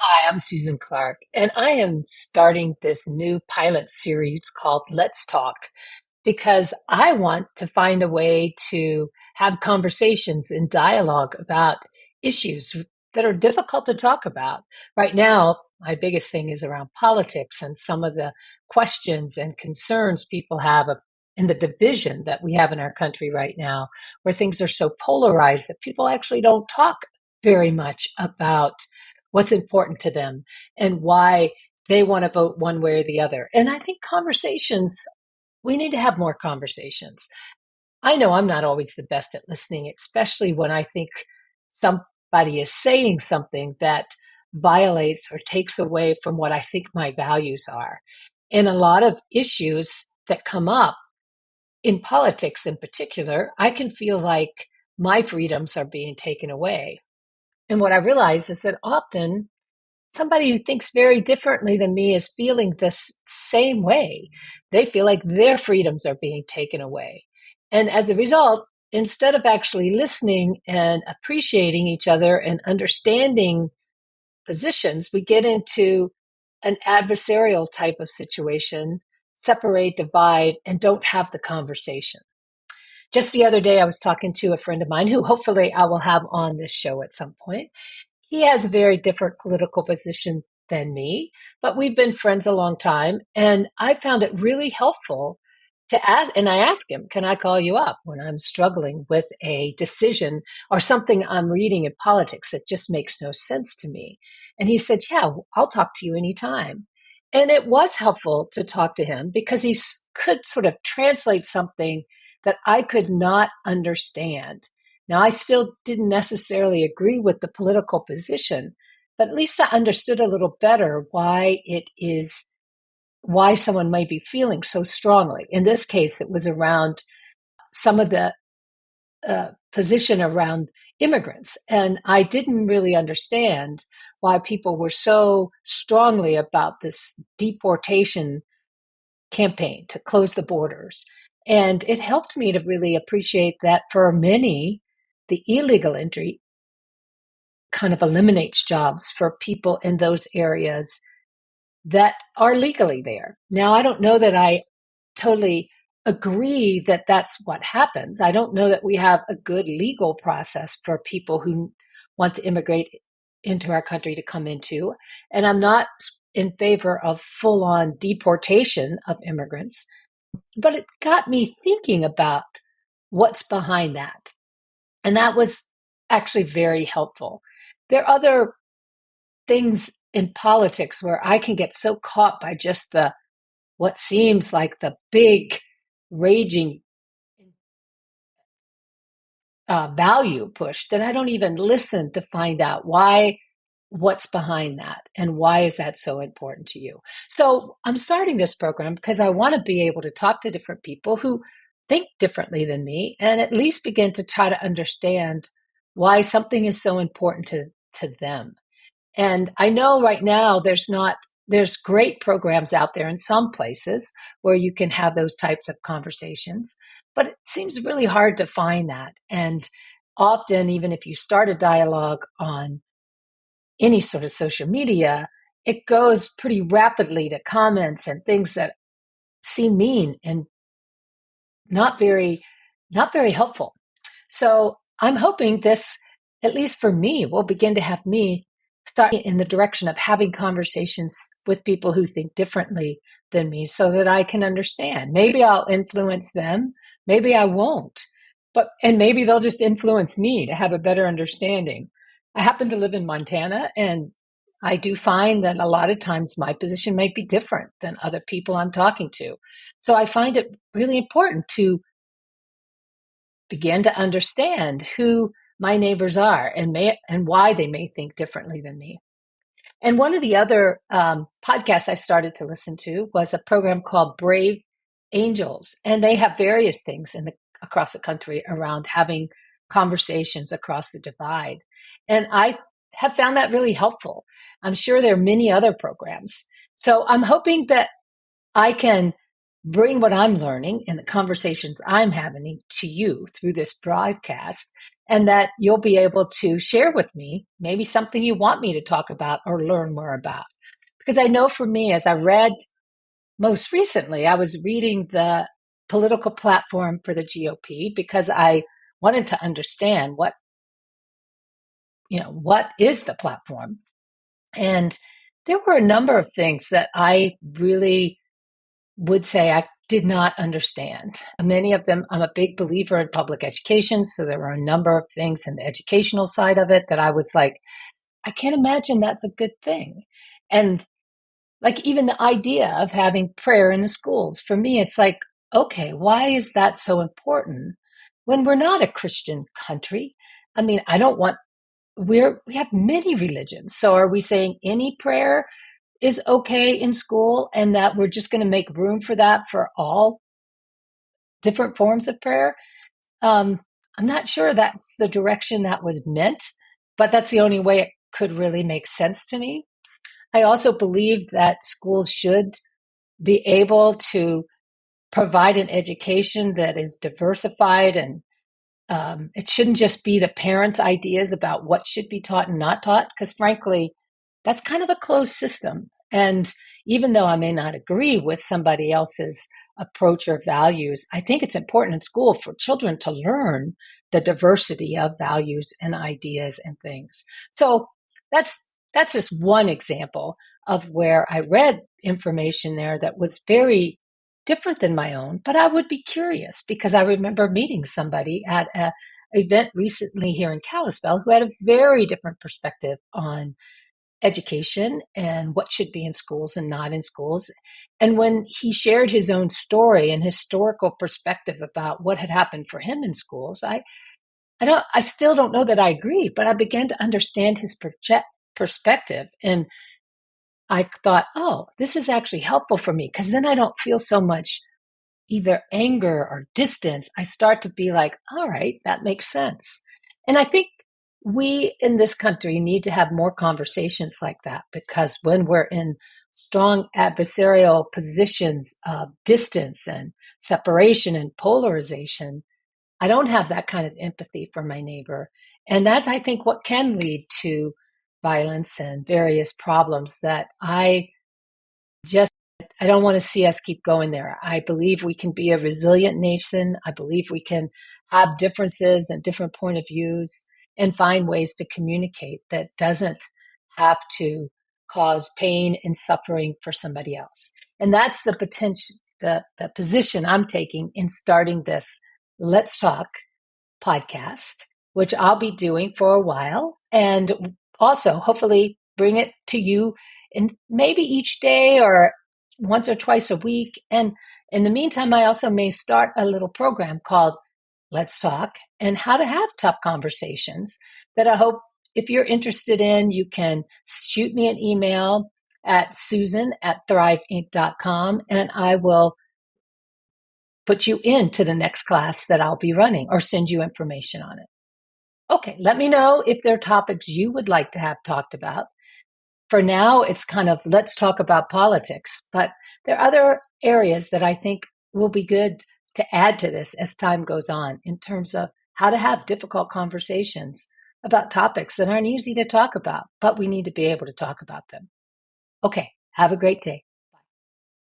Hi, I'm Susan Clark, and I am starting this new pilot series called Let's Talk because I want to find a way to have conversations and dialogue about issues that are difficult to talk about. Right now, my biggest thing is around politics and some of the questions and concerns people have in the division that we have in our country right now, where things are so polarized that people actually don't talk very much about what's important to them and why they want to vote one way or the other. And I think we need to have more conversations. I know I'm not always the best at listening, especially when I think somebody is saying something that violates or takes away from what I think my values are. And a lot of issues that come up in politics in particular, I can feel like my freedoms are being taken away. And what I realize is that often somebody who thinks very differently than me is feeling this same way. They feel like their freedoms are being taken away. And as a result, instead of actually listening and appreciating each other and understanding positions, we get into an adversarial type of situation, separate, divide, and don't have the conversation. Just the other day, I was talking to a friend of mine who hopefully I will have on this show at some point. He has a very different political position than me, but we've been friends a long time. And I found it really helpful to ask, and I ask him, can I call you up when I'm struggling with a decision or something I'm reading in politics that just makes no sense to me? And he said, yeah, I'll talk to you anytime. And it was helpful to talk to him because could sort of translate something that I could not understand. Now, I still didn't necessarily agree with the political position, but at least I understood a little better why someone might be feeling so strongly. In this case, it was around some of the position around immigrants. And I didn't really understand why people were so strongly about this deportation campaign to close the borders. And it helped me to really appreciate that for many, the illegal entry kind of eliminates jobs for people in those areas that are legally there. Now, I don't know that I totally agree that that's what happens. I don't know that we have a good legal process for people who want to immigrate into our country to come into. And I'm not in favor of full on deportation of immigrants, but it got me thinking about what's behind that. And that was actually very helpful. There are other things in politics where I can get so caught by just the what seems like the big raging value push that I don't even listen to find out what's behind that and why is that so important to you. So I'm starting this program because I want to be able to talk to different people who think differently than me and at least begin to try to understand why something is so important to them. And I know right now there's great programs out there in some places where you can have those types of conversations, but it seems really hard to find that. And often, even if you start a dialogue on any sort of social media, it goes pretty rapidly to comments and things that seem mean and not very, not very helpful. So I'm hoping this, at least for me, will begin to have me start in the direction of having conversations with people who think differently than me so that I can understand. Maybe I'll influence them, maybe I won't. And maybe they'll just influence me to have a better understanding. I happen to live in Montana and I do find that a lot of times my position might be different than other people I'm talking to. So I find it really important to begin to understand who my neighbors are and why they may think differently than me. And one of the other podcasts I started to listen to was a program called Brave Angels, and they have various things across the country around having conversations across the divide. And I have found that really helpful. I'm sure there are many other programs. So I'm hoping that I can bring what I'm learning and the conversations I'm having to you through this broadcast and that you'll be able to share with me maybe something you want me to talk about or learn more about. Because I know for me, as I read most recently, I was reading the political platform for the GOP because I wanted to understand what is the platform. And there were a number of things that I really would say I did not understand. Many of them, I'm a big believer in public education. So there were a number of things in the educational side of it that I was like, I can't imagine that's a good thing. And like even the idea of having prayer in the schools, for me, it's like, okay, why is that so important when we're not a Christian country? I mean, I don't want, we have many religions. So are we saying any prayer is okay in school and that we're just going to make room for that for all different forms of prayer? Um, I'm not sure that's the direction that was meant, but that's the only way it could really make sense to me. I also believe that schools should be able to provide an education that is diversified, and it shouldn't just be the parents' ideas about what should be taught and not taught, because frankly, that's kind of a closed system. And even though I may not agree with somebody else's approach or values, I think it's important in school for children to learn the diversity of values and ideas and things. So that's just one example of where I read information there that was very different than my own, but I would be curious because I remember meeting somebody at an event recently here in Kalispell who had a very different perspective on education and what should be in schools and not in schools. And when he shared his own story and historical perspective about what had happened for him in schools, I still don't know that I agree, but I began to understand his perspective. And I thought, oh, this is actually helpful for me because then I don't feel so much either anger or distance. I start to be like, all right, that makes sense. And I think we in this country need to have more conversations like that because when we're in strong adversarial positions of distance and separation and polarization, I don't have that kind of empathy for my neighbor. And that's, I think, what can lead to violence and various problems that just I don't want to see us keep going there. I believe we can be a resilient nation. I believe we can have differences and different point of views and find ways to communicate that doesn't have to cause pain and suffering for somebody else. And that's the potential, the position I'm taking in starting this Let's Talk podcast, which I'll be doing for a while, and also hopefully bring it to you in maybe each day or once or twice a week. And in the meantime, I also may start a little program called Let's Talk and how to have tough conversations that I hope if you're interested in, you can shoot me an email at susan@thriveinc.com and I will put you into the next class that I'll be running or send you information on it. Okay, let me know if there are topics you would like to have talked about. For now, it's kind of let's talk about politics, but there are other areas that I think will be good to add to this as time goes on in terms of how to have difficult conversations about topics that aren't easy to talk about, but we need to be able to talk about them. Okay, have a great day.